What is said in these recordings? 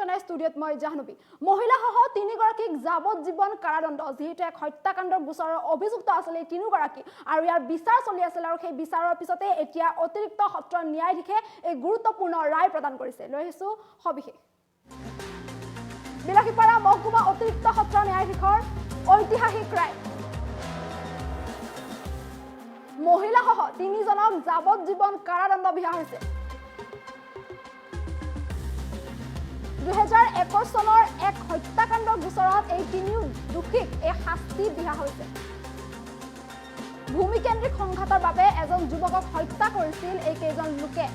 জনাই ষ্টুডিঅ'ত মই জাহ্নবী মহিলাসহ তিনিগৰাকীক যাৱজ্জীৱন কাৰাদণ্ড যিহেতু এক হত্যাকাণ্ডৰ গোচৰৰ অভিযুক্ত আছিল এই তিনিগৰাকী আৰু ইয়াৰ বিচাৰ চলি আছিল আৰু সেই বিচাৰৰ পিছতে এতিয়া অতিৰিক্ত সত্ৰ ন্যায়াধীশে এই গুৰুত্বপূৰ্ণ ৰায় প্ৰদান কৰিছে লৈ আহিছো সবিশেষ বিলাসীপাৰা মহকুমা অতিৰিক্ত সত্ৰ ন্যায়াধীশৰ ঐতিহাসিক ৰায় মহিলাসহ তিনিজনক যাৱজ্জীৱন কাৰাদণ্ড বিহা হৈছে 2021 চনৰ এক হত্যাকাণ্ডৰ গোচৰত এই তিনিও দোষীক এই শাস্তি বিহা হৈছে ভূমিকেন্দ্ৰিক সংঘাতৰ বাবে এজন যুৱকক হত্যা কৰিছিল এই কেইজন লোকে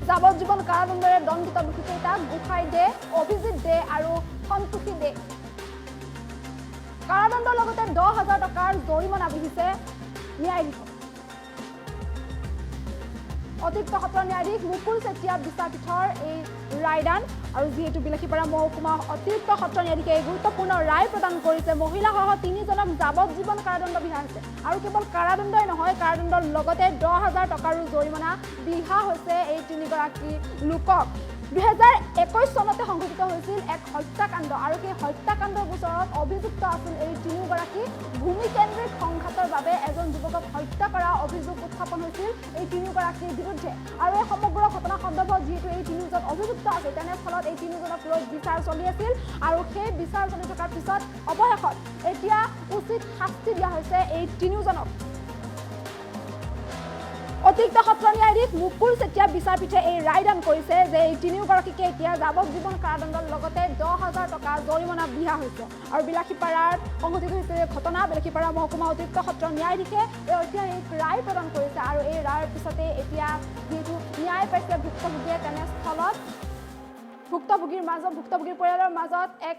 যাৱজ্জীৱন কাৰাদণ্ডৰে দণ্ডিত দোষীকেইটাক গোসাই দে অভিজিত দে আৰু সন্তোষী দে কাৰাদণ্ডৰ লগতে 10,000 টকাৰ জৰিমনা বিহিছে ন্যায়াধীশে অতিৰিক্ত সত্ৰ ন্যায়াধীশ মুকুল চেতিয়া বিচাৰপীঠৰ এই ৰায়দান আৰু যিহেতু বিলাসীপাৰা মহকুমা অতিৰিক্ত সত্ৰ ন্যায়াধীশে এই গুৰুত্বপূৰ্ণ ৰায় প্ৰদান কৰিছে মহিলাসহ তিনিজনক যাৱজ্জীৱন কাৰাদণ্ড বিহা হৈছে আৰু কেৱল কাৰাদণ্ডই নহয় কাৰাদণ্ডৰ লগতে 10,000 টকাৰো জৰিমনা বিহা হৈছে এই তিনিগৰাকী লোকক 2021 চনতে সংঘটিত হৈছিল এক হত্যাকাণ্ড আৰু সেই হত্যাকাণ্ডৰ গোচৰত অভিযুক্ত আছিল এই তিনিগৰাকী ভূমিকেন্দ্ৰিক সংঘাতৰ বাবে এজন যুৱকক হত্যা কৰা অভিযোগ উত্থাপন হৈছিল এই তিনিগৰাকীৰ বিৰুদ্ধে আৰু এই সমগ্ৰ ঘটনা সন্দৰ্ভত যিহেতু এই তিনিজন অভিযুক্ত আছিল তেনেস্থলত এই তিনিজনক লৈ বিচাৰ চলি আছিল আৰু সেই বিচাৰ চলি থকাৰ পিছত অৱশেষত এতিয়া উচিত শাস্তি দিয়া হৈছে এই তিনিজনক অতিৰিক্ত সত্ৰ ন্যায়াধীশ মুকুল চেতিয়া বিচাৰপীঠে এই ৰায়দান কৰিছে যে এই তিনিগৰাকীকে এতিয়া যাৱজ্জীৱন কাৰাদণ্ডৰ লগতে 10,000 টকা জৰিমনা বিহা হৈছে আৰু বিলাসীপাৰাত সংঘটিত হৈছে ঘটনা বিলাসীপাৰা মহকুমা অতিৰিক্ত সত্ৰ ন্যায়াধীশে এই ঐতিহাসিক ৰায় প্ৰদান কৰিছে আৰু এই ৰায়ৰ পিছতে এতিয়া যিহেতু ন্যায় পাইছে ভুক্তভোগীয়ে তেনেস্থলত ভুক্তভোগীৰ পৰিয়ালৰ মাজত এক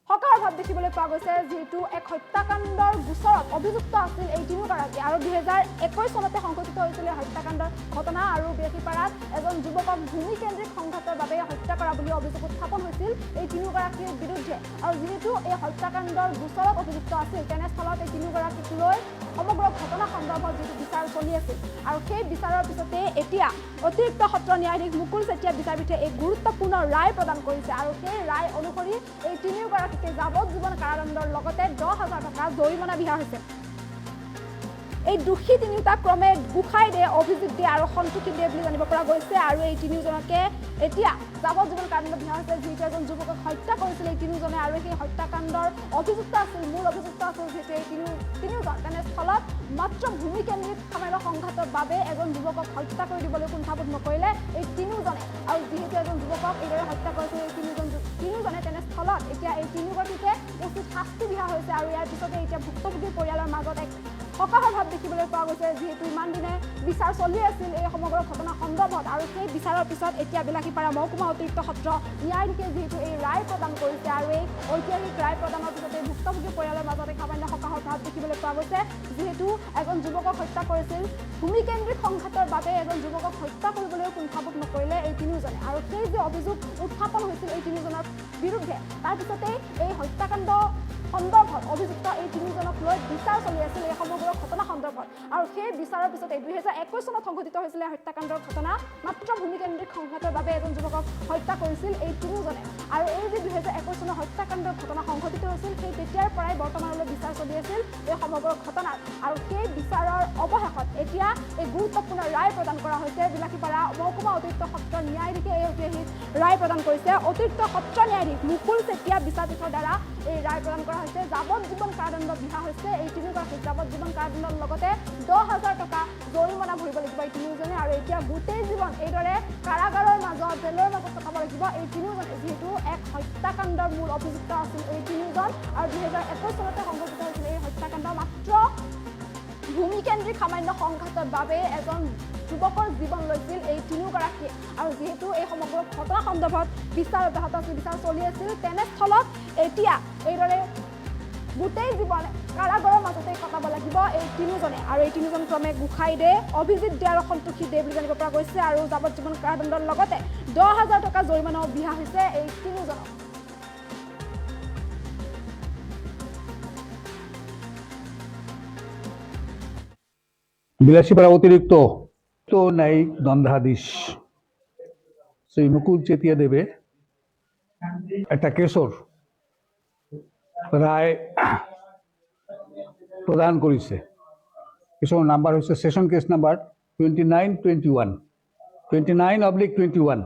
হকাৰ ভাৱ দেখিবলৈ পোৱা গৈছে যিহেতু এক হত্যাকাণ্ডৰ গোচৰত অভিযুক্ত আছিল এই তিনিগৰাকী আৰু 2021 চনতে সংঘটিত হৈছিল হত্যাকাণ্ডৰ ঘটনা আৰু বিলাসীপাৰাত এজন যুৱকক ভূমিকেন্দ্ৰিক সংঘাতৰ বাবে হত্যা কৰা বুলি অভিযোগ উত্থাপন হৈছিল এই তিনিগৰাকীৰ বিৰুদ্ধে আৰু যিহেতু এই হত্যাকাণ্ডৰ গোচৰত অভিযুক্ত আছিল তেনেস্থলত এই তিনিগৰাকীক লৈ সমগ্ৰ ঘটনা সন্দৰ্ভত যিটো বিচাৰ চলি আছিল আৰু সেই বিচাৰৰ পিছতে এতিয়া অতিৰিক্ত সত্ৰ ন্যায়াধীশ মুকুল চেতিয়া বিচাৰপীঠে এই গুৰুত্বপূৰ্ণ ৰায় প্ৰদান কৰিছে আৰু সেই ৰায় অনুসৰি এই তিনিগৰাকীকে যাৱজ্জীৱন কাৰাদণ্ডৰ লগতে 10,000 টকা জৰিমনা বিহা হৈছে এই দোষী তিনিটা ক্ৰমে গোসাই দে অভিজিত দে আৰু সন্তোষী দে বুলি জানিব পৰা গৈছে আৰু এই তিনিজনকে এতিয়া যাৱজ্জীৱন কাৰাদণ্ড বিহা হৈছে যিহেতু এজন যুৱকক হত্যা কৰিছিল এই তিনিজনে আৰু সেই হত্যাকাণ্ডৰ অভিযুক্ত আছিল মূল অভিযুক্ত আছিল যিহেতু এই তিনিওজন তেনেস্থলত মাত্ৰ ভূমিকেন্দ্ৰিক সামান্য সংঘাতৰ বাবে এজন যুৱকক হত্যা কৰি দিবলৈ কুণ্ঠাবোধ নকৰিলে এই তিনিওজনে আৰু যিহেতু এজন যুৱকক এইদৰে হত্যা কৰিছিল এই তিনিওজনে তেনেস্থলত এতিয়া এই তিনিগৰাকীকে উচিত শাস্তি বিহা হৈছে আৰু ইয়াৰ পিছতে এতিয়া ভুক্তভোগীৰ পৰিয়ালৰ মাজত এক হতাশাৰ ভাৱ দেখিবলৈ পোৱা গৈছে যিহেতু ইমান দিনে বিচাৰ চলি আছিল এই সমগ্ৰ ঘটনা সন্দৰ্ভত আৰু সেই বিচাৰৰ পিছত এতিয়া বিলাসীপাৰা মহকুমা অতিৰিক্ত সত্ৰ ন্যায়াধীশে যিহেতু এই ৰায় প্ৰদান কৰিছে আৰু এই ঐতিহাসিক ৰায় প্ৰদানৰ পিছতে ভুক্তভোগী পৰিয়ালৰ মাজত এক সামান্য হতাশাৰ ভাৱ দেখিবলৈ পোৱা গৈছে যিহেতু এজন যুৱকক হত্যা কৰিছিল ভূমিকেন্দ্ৰিক সংঘাতৰ বাবে এজন যুৱকক হত্যা কৰিবলৈ কুণ্ঠাবোধ নকৰিলে এই তিনিওজনে আৰু সেই যে অভিযোগ উত্থাপন হৈছিল এই তিনিজনৰ বিৰুদ্ধে তাৰপিছতে এই হত্যাকাণ্ড সন্দৰ্ভত অভিযুক্ত এই তিনিজনক লৈ বিচাৰ চলি আছিল এই সমগ্ৰ ঘটনা সন্দৰ্ভত আৰু সেই বিচাৰৰ পিছতে 2021 চনত সংঘটিত হৈছিল হত্যাকাণ্ডৰ ঘটনা মাত্ৰ ভূমিকেন্দ্ৰিক সংঘাতৰ বাবে এজন যুৱকক হত্যা কৰিছিল এই তিনিজনে আৰু এই যে 2021 চনৰ হত্যাকাণ্ডৰ ঘটনা সংঘটিত হৈছিল সেই তেতিয়াৰ পৰাই বৰ্তমানলৈ বিচাৰ চলি আছিল এই সমগ্ৰ ঘটনাত আৰু সেই বিচাৰৰ অৱশেষত এতিয়া এই গুৰুত্বপূৰ্ণ ৰায় প্ৰদান কৰা হৈছে বিলাসীপাৰা মহকুমা অতিৰিক্ত সত্ৰ ন্যায়াধীশে এই ঐতিহাসিক ৰায় প্ৰদান কৰিছে অতিৰিক্ত সত্ৰ ন্যায়াধীশ মুকুল চেতিয়া বিচাৰপীঠৰ দ্বাৰা এই ৰায় প্ৰদান কৰা হৈছে যাৱজ্জীৱন কাৰাদণ্ড বিহা হৈছে এই তিনিগৰাকীক যাৱজ্জীৱন কাৰাদণ্ডৰ লগতে 10,000 টকা জৰিমনা ভৰিব লাগিব এই তিনিওজনে আৰু এতিয়া গোটেই জীৱন এইদৰে কাৰাগাৰৰ মাজত জেলৰ মাজত কটাব লাগিব এই তিনিওজনে যিহেতু এক হত্যাকাণ্ডৰ মূল অভিযুক্ত আছিল এই তিনিওজন আৰু 2021 চনতে সংঘটিত হৈছিল এই হত্যাকাণ্ড মাত্ৰ ভূমিকেন্দ্ৰিক সামান্য সংঘাতৰ বাবে এজন যুৱকৰ জীৱন লৈছিল এই তিনিগৰাকীয়ে আৰু যিহেতু এই সমগ্ৰ ঘটনা সন্দৰ্ভত বিচাৰ অব্যাহত আছিল বিচাৰ চলি আছিল তেনেস্থলত এতিয়া এইদৰে গোটেই জীৱন কাৰাগাৰৰ মাজতে কটাব লাগিব এই তিনিজনে আৰু এই তিনিজন ক্ৰমে গোসাই দে অভিজিত দে আৰু সন্তোষী দে বুলি জানিব পৰা গৈছে আৰু যাৱজ্জীৱন কাৰাদণ্ডৰ লগতে 10,000 টকা জৰিমনাও বিহা হৈছে এই তিনিজনক বিলাসীপাড়া অতিৰিক্ত ন্যায়িক দণ্ডাধীশ শ্ৰী মুকুল চেতিয়া দেৱে এটা কেছৰ ৰায় প্ৰদান কৰিছে। কেছৰ নাম্বাৰ হৈছে ছেশ্যন কেছ নাম্বাৰ 29/21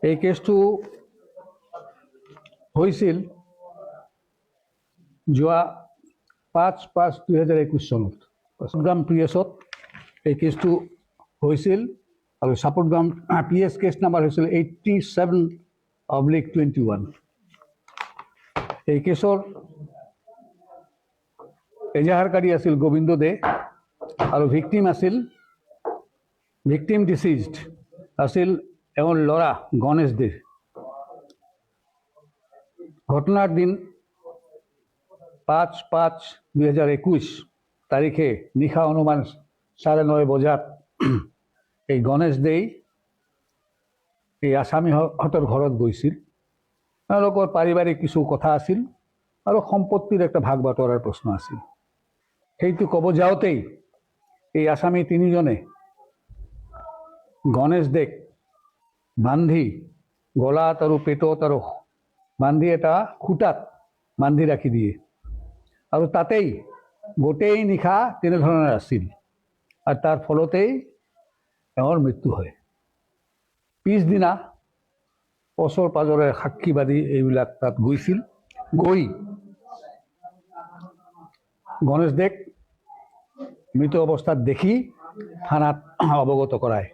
এই কেছটো হৈছিল যোৱা 5/5/2021 চনত চাপোটগ্ৰাম পিএছত এই কেছটো হৈছিল আৰু চাপোটগ্ৰাম পিএছ কেছ নাম্বাৰ হৈছিল 87/21। এই কেছৰ এজাহাৰকাৰী আছিল গোবিন্দ দে আৰু ভিক্টিম ডিচিজড আছিল এওঁৰ ল'ৰা গণেশ দে। ঘটনাৰ দিন 5/5/2021 তাৰিখে নিশা অনুমান 9:30 বজাত এই গণেশ দেই এই আছামীহঁতৰ ঘৰত গৈছিল। তেওঁলোকৰ পাৰিবাৰিক কিছু কথা আছিল আৰু সম্পত্তিৰ একটা ভাগ বাটোৱাৰাৰ প্ৰশ্ন আছিল। সেইটো ক'ব যাওঁতেই এই আছামী তিনিজনে গণেশ দেক বান্ধি গলাত আৰু পেটত আৰু বান্ধি এটা খুঁটাত বান্ধি ৰাখি দিয়ে আৰু তাতেই গোটেই নিশা তেনেধৰণৰ আছিল আৰু তাৰ ফলতেই এওঁৰ মৃত্যু হয়। পিছদিনা ওচৰ পাজৰে সাক্ষীবাদী এইবিলাক তাত গৈছিল, গৈ গণেশ দেক মৃত অৱস্থাত দেখি থানাত অৱগত কৰায়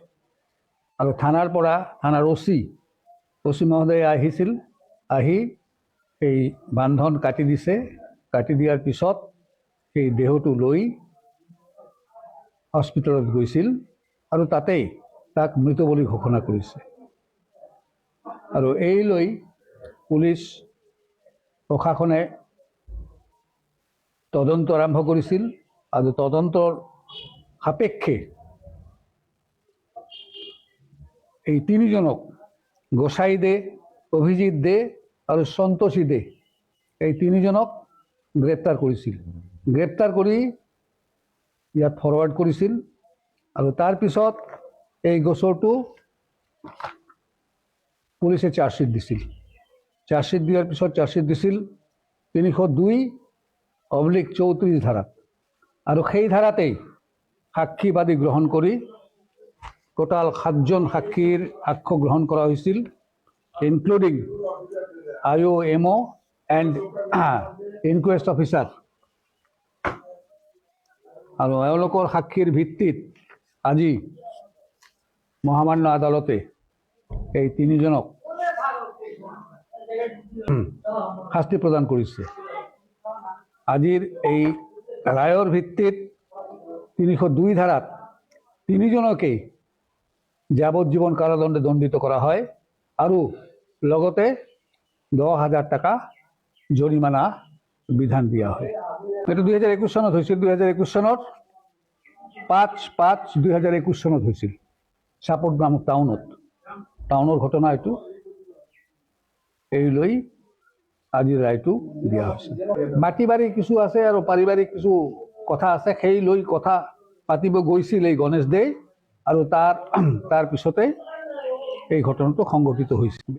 আৰু থানাৰ পৰা থানাৰ অচি মহোদয়ে আহিছিল, আহি এই বান্ধন কাটি দিছে। কাটি দিয়াৰ পিছত সেই দেহটো লৈ হস্পিটেলত গৈছিল আৰু তাতেই তাক মৃত বুলি ঘোষণা কৰিছে। আৰু এই লৈ পুলিচ প্ৰশাসনে তদন্ত আৰম্ভ কৰিছিল আৰু তদন্তৰ সাপেক্ষে এই তিনিজনক গোসাই দে, অভিজিৎ দে আৰু সন্তোষী দে এই তিনিজনক গ্ৰেপ্তাৰ কৰিছিল। গ্ৰেপ্তাৰ কৰি ইয়াত ফৰৱাৰ্ড কৰিছিল আৰু তাৰপিছত এই গোচৰটো পুলিচে চাৰ্জশ্বিট দিছিল। চাৰ্জশ্বিট দিয়াৰ পিছত চাৰ্জশ্বিট দিছিল 302/34 ধাৰাত আৰু সেই ধাৰাতেই সাক্ষীবাদী গ্ৰহণ কৰি টোটাল 7জন সাক্ষীৰ সাক্ষ্য গ্ৰহণ কৰা হৈছিল, including IO, and inquest officer. আৰু এওঁলোকৰ সাক্ষীৰ ভিত্তিত আজি মহামান্য আদালতে এই তিনিজনক শাস্তি প্ৰদান কৰিছে। আজিৰ এই ৰায়ৰ ভিত্তিত 302 ধাৰাত তিনিজনকেই যাৱজ্জীৱন কাৰাদণ্ডে দণ্ডিত কৰা হয় আৰু লগতে 10,000 টকা জৰিমনা বিধান দিয়া হয়। এইটো 2021 চনত হৈছিল। 2021 চনত 5/5/2021 চনত হৈছিল চাপোটগ্ৰাম টাউনৰ ঘটনা এইটো। এই লৈ আজিৰ ৰায়টো দিয়া হৈছে। মাটি বাৰী কিছু আছে আৰু পাৰিবাৰিক কিছু কথা আছে, সেই লৈ কথা পাতিব গৈছিল এই গণেশ দে আৰু তাৰ পিছতে এই ঘটনাটো সংঘটিত হৈছিল।